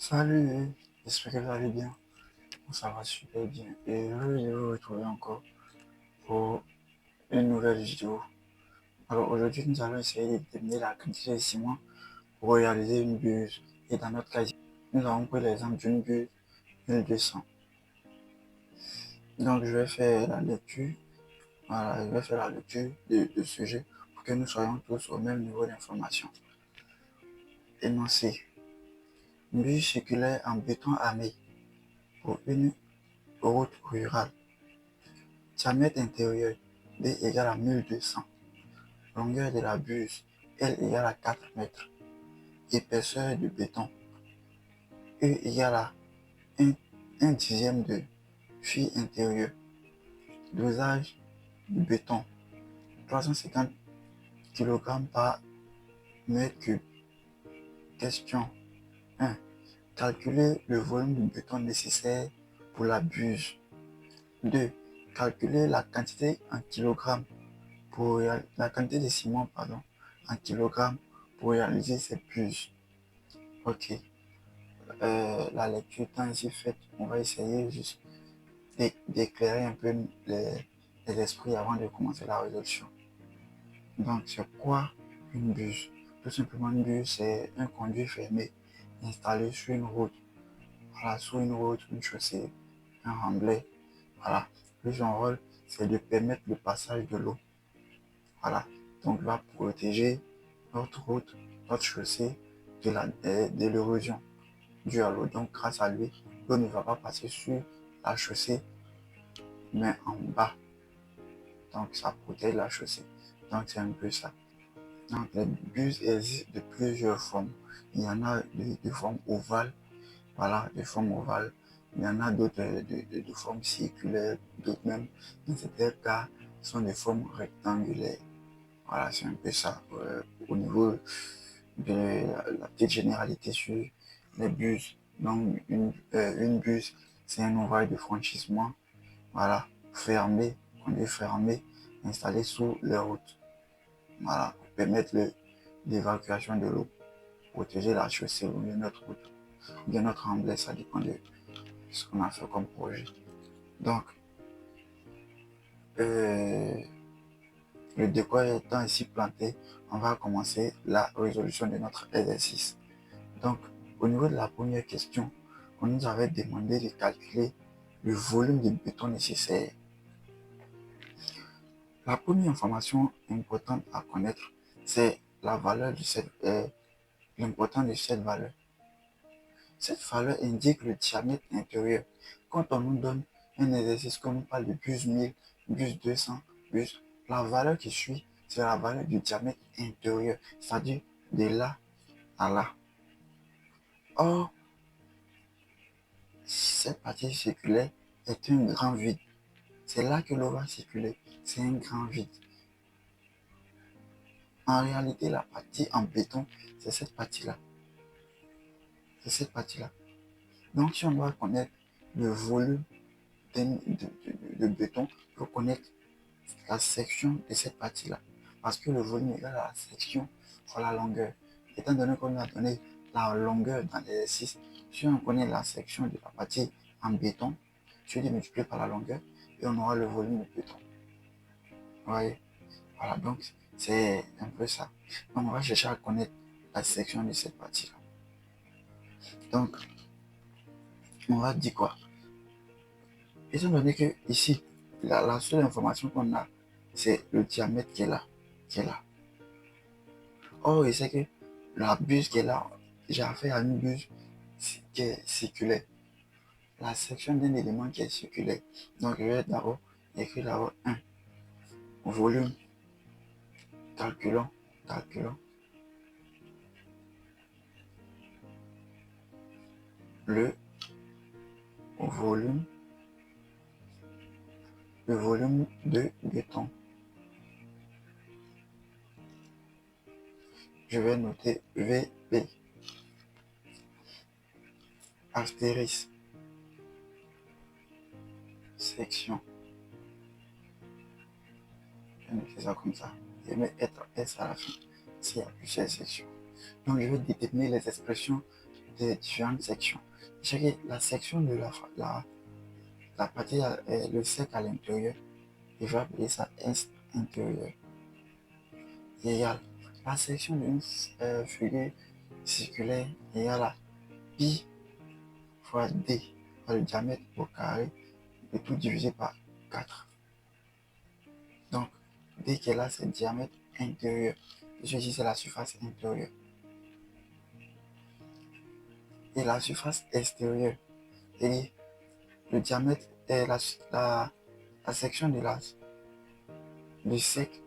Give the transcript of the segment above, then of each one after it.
Salut, j'espère que vous allez bien. Moi, ça va super bien. Et heureux de vous retrouver encore pour une nouvelle vidéo. Alors aujourd'hui, nous allons essayer de déterminer la quantité de ciment pour réaliser une buse. Et dans notre cas, nous avons pris l'exemple d'une buse 1200. Donc je vais faire la lecture. Voilà, je vais faire la lecture de sujet pour que nous soyons tous au même niveau d'information. Énoncé. Une buse circulaire en béton armé pour une route rurale. Diamètre intérieur D égale à 1200. Longueur de la buse L égale à 4 mètres. Épaisseur du béton E égale à 1 dixième de fil intérieur. Dosage du béton 350 kg par mètre cube. Question 1. Calculer le volume du béton nécessaire pour la buse. 2. Calculer la quantité en kilogrammes pour la quantité de ciment en kilogrammes pour réaliser cette buse. Ok. La lecture étant ainsi faite, on va essayer juste d'éclairer un peu les esprits avant de commencer la résolution. Donc, c'est quoi une buse? Tout simplement, une buse, c'est un conduit fermé installé sur une route. Voilà, sur une route, une chaussée, un remblai. Voilà. Lui, son rôle, c'est de permettre le passage de l'eau. Voilà. Donc, il va protéger notre route, notre chaussée de l'érosion due à l'eau. Donc, grâce à lui, l'eau ne va pas passer sur la chaussée, mais en bas. Donc, ça protège la chaussée. Donc, c'est un peu ça. Donc, les buses existent de plusieurs formes. Il y en a de forme ovale. Voilà, de forme ovale. Il y en a d'autres de forme circulaire, d'autres même, dans certains cas, sont de formes rectangulaires. Voilà, c'est un peu ça. Au niveau de la petite généralité sur les buses. Donc, une buse, c'est un ouvrage de franchissement, voilà, fermé, on est fermé, installé sous les routes. Voilà, pour permettre l'évacuation de l'eau, protéger la chaussée ou bien notre route, ou bien notre remblai, ça dépend de ce qu'on a fait comme projet. Donc, le décor étant ici planté, on va commencer la résolution de notre exercice. Donc, au niveau de la première question, on nous avait demandé de calculer le volume de béton nécessaire. La première information importante à connaître, c'est la valeur de l'importance de cette valeur. Cette valeur indique le diamètre intérieur. Quand on nous donne un exercice, comme on parle de buse 1000, buse 200, buse, la valeur qui suit, c'est la valeur du diamètre intérieur, c'est-à-dire de là à là. Or, cette partie circulaire est un grand vide. C'est là que l'eau va circuler. C'est un grand vide. En réalité, la partie en béton, c'est cette partie-là. C'est cette partie-là. Donc, si on doit connaître le volume de béton, il faut connaître la section de cette partie-là. Parce que le volume égale à la section fois la longueur. Étant donné qu'on a donné la longueur dans l'exercice, si on connaît la section de la partie en béton, je vais multiplier par la longueur et on aura le volume de béton. Vous voyez? Voilà, donc c'est un peu ça. Donc on va chercher à connaître la section de cette partie-là. Donc, on va dire quoi? Étant donné que ici, la seule information qu'on a, c'est le diamètre qui est là. Qui est là. Or, il sait que la buse qui est là, j'ai affaire à une buse qui est circulaire. La section d'un élément qui est circulaire. Donc, je vais d'abord écrire d'abord 1. Volume. Calculons. Calculons. Le volume. Le volume de béton. Je vais noter VB. Astérisque. Section. Je vais noter ça comme ça. Je vais mettre S à la fin. S'il y a plusieurs sections. Donc, je vais déterminer les expressions des différentes sections. Sachez que la section de la partie, le cercle à l'intérieur, je vais appeler ça S intérieur, égale la section d'une figure circulaire égale à pi fois d, fois le diamètre au carré, et tout divisé par 4. Donc, d qui est là, c'est le diamètre intérieur. Et ceci, c'est la surface intérieure. Et la surface extérieure, c'est le diamètre est la section de du cercle,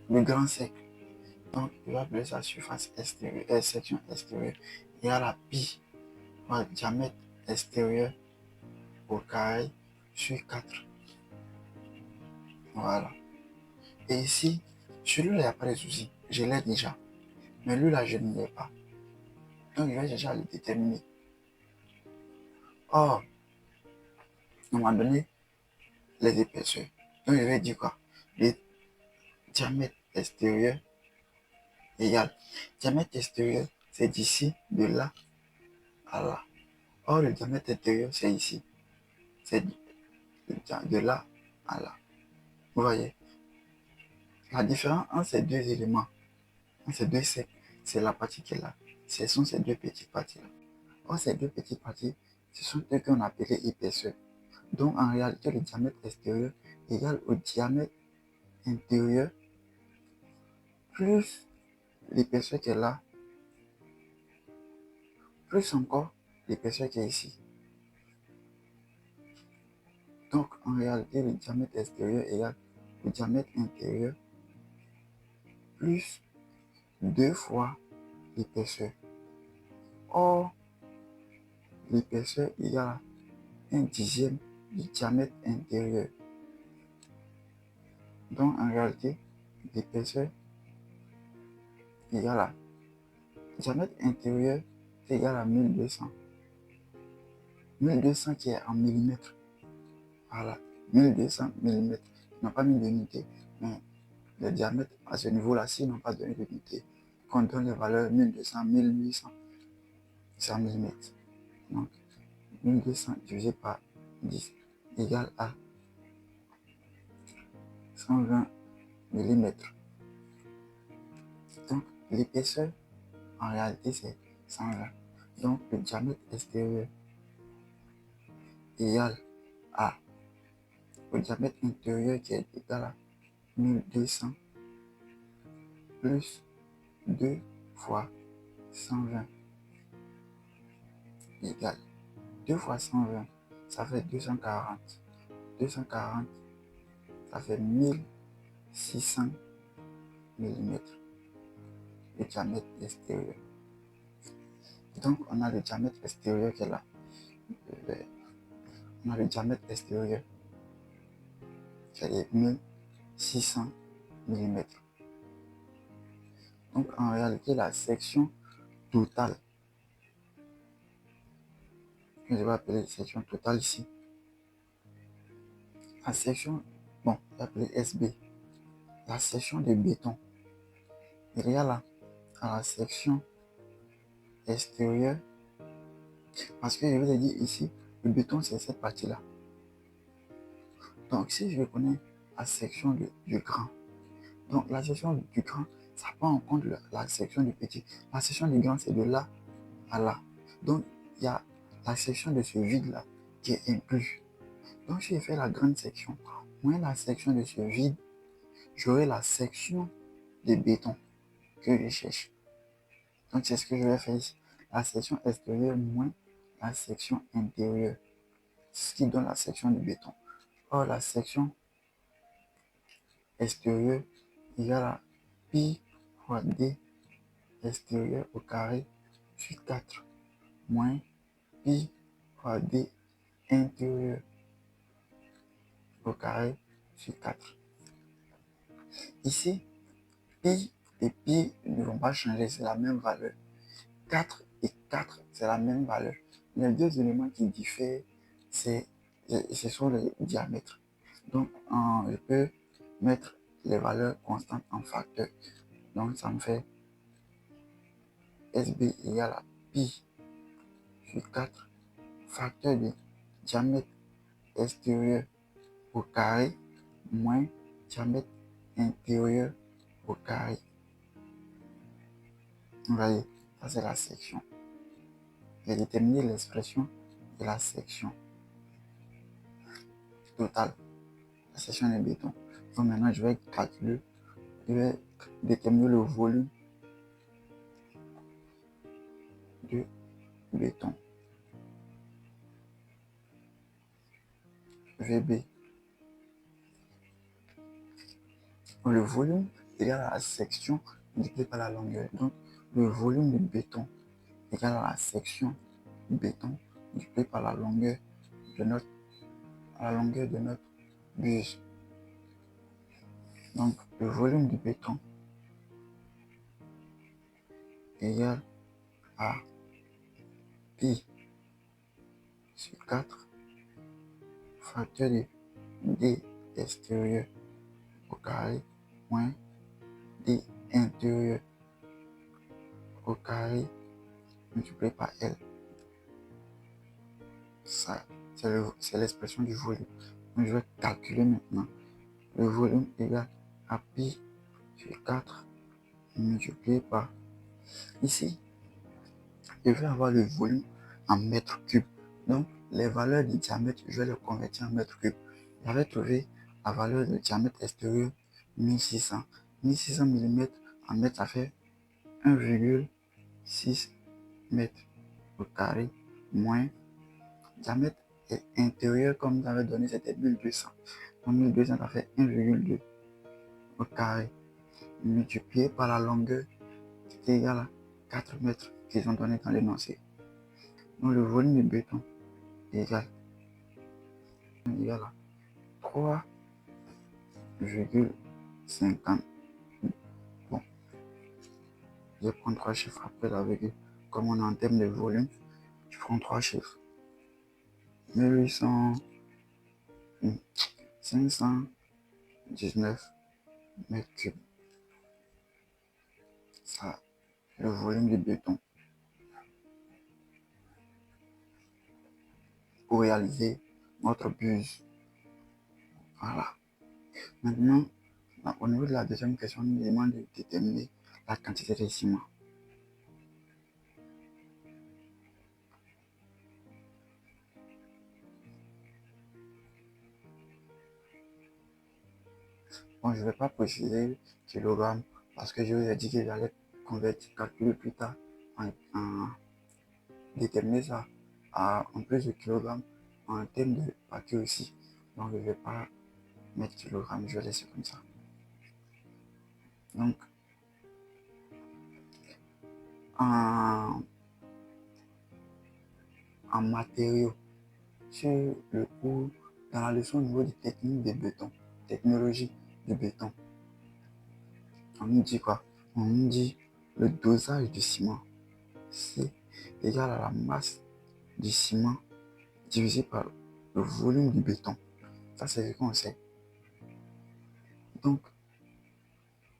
le grand cercle. Donc, je vais appeler ça surface extérieure, section extérieure. Il y a la pi, le diamètre extérieur au carré sur 4. Voilà. Et ici, celui-là, il n'y a pas de souci. Je l'ai déjà. Mais lui, là, je ne l'ai pas. Donc, je vais chercher à le déterminer. Or, on m'a donné les épaisseurs. Donc, je vais dire quoi? Le diamètre extérieur égale. Diamètre extérieur, c'est d'ici, de là à là. Or, le diamètre intérieur, c'est ici. C'est de là à là. Vous voyez? La différence entre ces deux éléments, entre ces deux cercles, c'est la partie qui est là. Ce sont ces deux petites parties-là. Or, ces deux petites parties, ce sont eux qu'on appelait épaisseur. Donc, en réalité, le diamètre extérieur égale au diamètre intérieur plus l'épaisseur qui est là, plus encore l'épaisseur qui est ici. Donc, en réalité, le diamètre extérieur égale au diamètre intérieur plus 2 fois l'épaisseur. Or, l'épaisseur égale à 1/10 du diamètre intérieur. Donc, en réalité, l'épaisseur égale à diamètre intérieur c'est égal à 1200. 1200 qui est en millimètres. Voilà, 1200 millimètres. Ils n'ont pas mis d'unité, mais le diamètre à ce niveau-là, s'ils n'ont pas donné d'unité, qu'on donne les valeurs 1200, 1800, c'est en millimètres. Donc, 1200 divisé par 10 égale à 120 millimètres. Donc, l'épaisseur, en réalité, c'est 120. Donc, le diamètre extérieur égale à le diamètre intérieur qui est égal à 1200 plus 2 fois 120 égale 2 fois 120, ça fait 240. 240, ça fait 1600 millimètres le diamètre extérieur. Donc, on a le diamètre extérieur qui est là. On a le diamètre extérieur qui est 1600 millimètres. Donc, en réalité, la section totale, que je vais appeler section totale ici, la section, bon, je vais appeler SB, la section de béton, il y a là, à la section extérieure, parce que je vous ai dit ici, le béton, c'est cette partie-là. Donc, si je connais la section du grand, donc la section du grand, ça prend en compte la section du petit. La section du grand, c'est de là à là. Donc, il y a la section de ce vide-là qui est inclus. Donc, si je fais la grande section, moins la section de ce vide, j'aurai la section de béton que je cherche. Donc, c'est ce que je vais faire ici. La section extérieure moins la section intérieure, ce qui donne la section de béton. Or, la section extérieure égale à pi fois d extérieur au carré sur 4 moins pi fois d intérieur au carré sur 4. Ici, pi et pi ne vont pas changer, c'est la même valeur. 4 et 4, c'est la même valeur. Les deux éléments qui diffèrent, ce sont les diamètres. Donc, je peux mettre les valeurs constantes en facteur. Donc, ça me fait SB égale à pi sur 4 facteur du diamètre extérieur au carré moins diamètre intérieur au carré. Vous voyez, ça c'est la section. J'ai déterminé l'expression de la section totale, la section de béton. Donc maintenant, je vais calculer, je vais déterminer le volume de béton. VB. Le volume égale à la section multiplié par la longueur. Donc, le volume de béton égale à la section béton multiplié par la longueur de notre, buse. Donc, le volume du béton égale à pi sur 4 facteur de d extérieur au carré moins d intérieur au carré multiplié par L. Ça, c'est l'expression du volume. Donc, je vais calculer maintenant. Le volume égale à pi sur 4 multiplié par... Ici, je vais avoir le volume en mètres cubes. Donc, les valeurs du diamètre, je vais les convertir en mètres cubes. J'avais trouvé la valeur du diamètre extérieur 1600. 1600 mm en mètres, ça fait 1,6 mètres au carré moins diamètre intérieur, comme j'avais donné, c'était 1200. Donc 1200, ça fait 1,2 au carré multiplié par la longueur qui est égale à 4 mètres qu'ils ont donné dans l'énoncé. Donc le volume de béton est égal à 3,50. Bon, je prends 3 chiffres après la virgule. Comme on est en termes de volume, je prends 3 chiffres. 1800, 519 mètres cubes. Ça, le volume du béton. Pour réaliser notre buse. Voilà. Maintenant, au niveau de la deuxième question, on nous demande de déterminer la quantité de ciment. Bon, je ne vais pas préciser kilogramme parce que je vous ai dit que j'allais convertir, calculer plus tard, en déterminer ça en plus de kilogrammes, en termes de papier aussi. Donc, je ne vais pas mettre kilogramme, je vais laisser comme ça. Donc, en matériaux, sur le cours, dans la leçon au niveau des techniques de béton, technologie du béton, on nous dit quoi? On nous dit le dosage du ciment, c'est égal à la masse du ciment divisé par le volume du béton. Ça, c'est ce qu'on sait. Donc,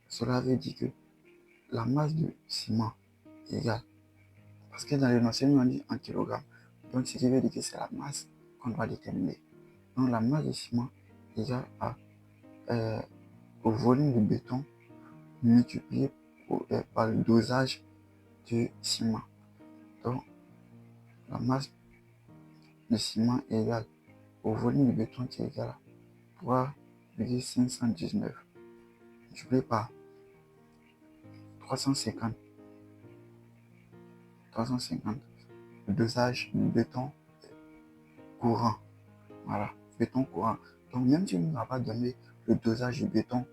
cela veut dire que la masse du ciment est égale. Parce que dans l'énoncé, on dit en kilogrammes. Donc, ce qui veut dire que c'est la masse qu'on doit déterminer. Donc, la masse du ciment est égale au volume du béton multiplié par le dosage du ciment. Donc, la masse du ciment est égale au volume du béton qui est égal à 3,519 multiplié par 350. Le dosage du béton courant. Voilà, béton courant. Donc, même si on n'a pas donné le dosage du béton,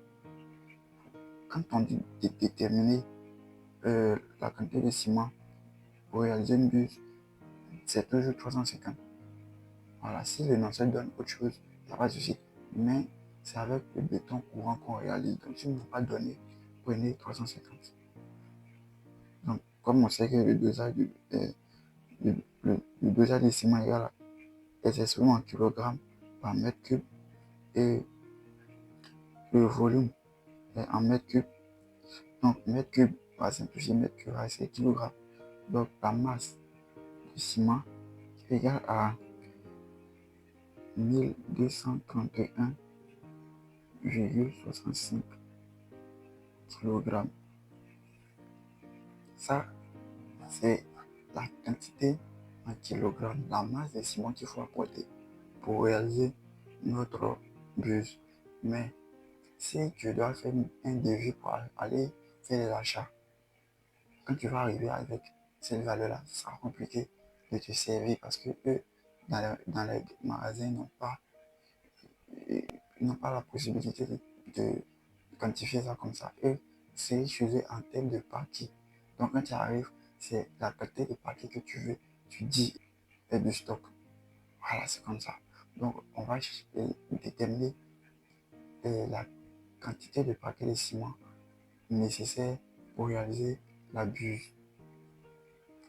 quand on dit de déterminer la quantité de ciment pour réaliser une buse, c'est toujours 350. Voilà, si l'énoncé donne autre chose, il n'y a pas de souci. Mais c'est avec le béton courant qu'on réalise. Donc, si on n'a pas donné, prenez 350. Donc, comme on sait que le dosage du ciment est égal à souvent en kilogrammes par mètre cube et le volume est en mètre cube. Donc, mètre cube, on va simplifier mètre cube, c'est kilogramme. Donc, la masse ciment égale à 1231,65 kg. Ça, c'est la quantité en kilogrammes, la masse de ciment qu'il faut apporter pour réaliser notre buse. Mais si tu dois faire un devis pour aller faire des achats, quand tu vas arriver avec cette valeur-là, ce sera compliqué de te servir parce que eux, dans les magasins, n'ont pas la possibilité de quantifier ça comme ça. Eux, c'est chez eux en termes de parties. Donc, quand tu arrives, c'est la quantité de parties que tu veux, tu dis, et du stock. Voilà, c'est comme ça. Donc, on va déterminer la quantité de paquets de ciment nécessaire pour réaliser la buse.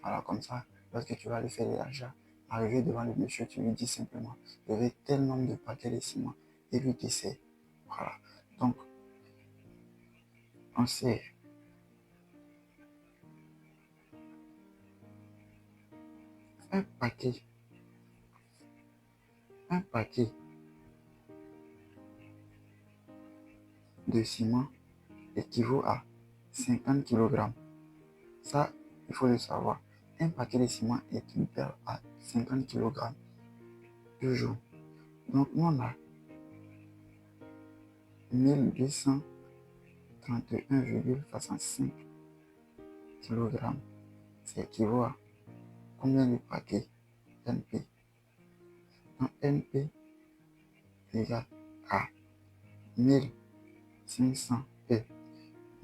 Voilà, comme ça, lorsque tu vas aller faire les achats, arriver devant le monsieur, tu lui dis simplement, je veux tel nombre de paquets de ciment et lui décès. Voilà. Donc, on sait un paquet, un paquet de ciment équivaut à 50 kg. Ça, il faut le savoir. Un paquet de ciment équivaut à 50 kg toujours. Donc, nous, on a 1231,65 kg. C'est équivaut à combien de paquets NP? Donc, NP égale à 1500 et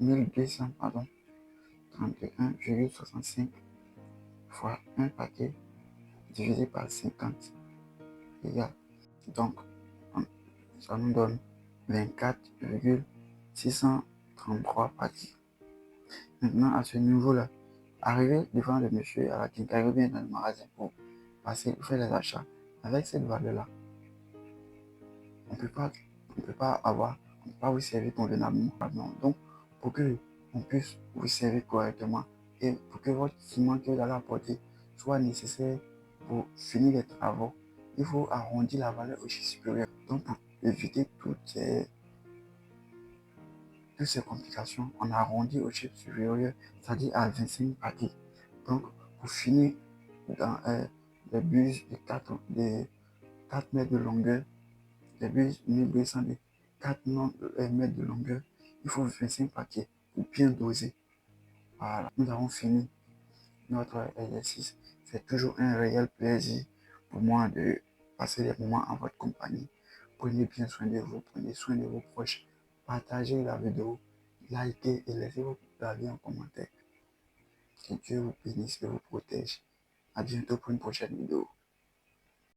1200, pardon, 31,65 fois un paquet divisé par 50 égale. Donc, ça nous donne 24,633 paquets. Maintenant, à ce niveau-là, arriver devant le monsieur à la quincaillerie bien dans le magasin pour faire les achats, avec cette valeur-là, on ne peut pas vous servir convenablement. Donc, pour que on puisse vous servir correctement et pour que votre ciment que vous allez apporter soit nécessaire pour finir les travaux, il faut arrondir la valeur au chiffre supérieur. Donc, pour éviter toutes ces complications, on arrondit au chiffre supérieur, c'est-à-dire à 25 paquets. Donc, pour finir dans les buses de 4 mètres de longueur, les buses 1200 de 4 mètres de longueur, il faut 25 paquets pour bien doser. Voilà, nous avons fini notre exercice. C'est toujours un réel plaisir pour moi de passer des moments en votre compagnie. Prenez bien soin de vous, prenez soin de vos proches. Partagez la vidéo, likez et laissez votre avis en commentaire. Que Dieu vous bénisse et vous protège. À bientôt pour une prochaine vidéo.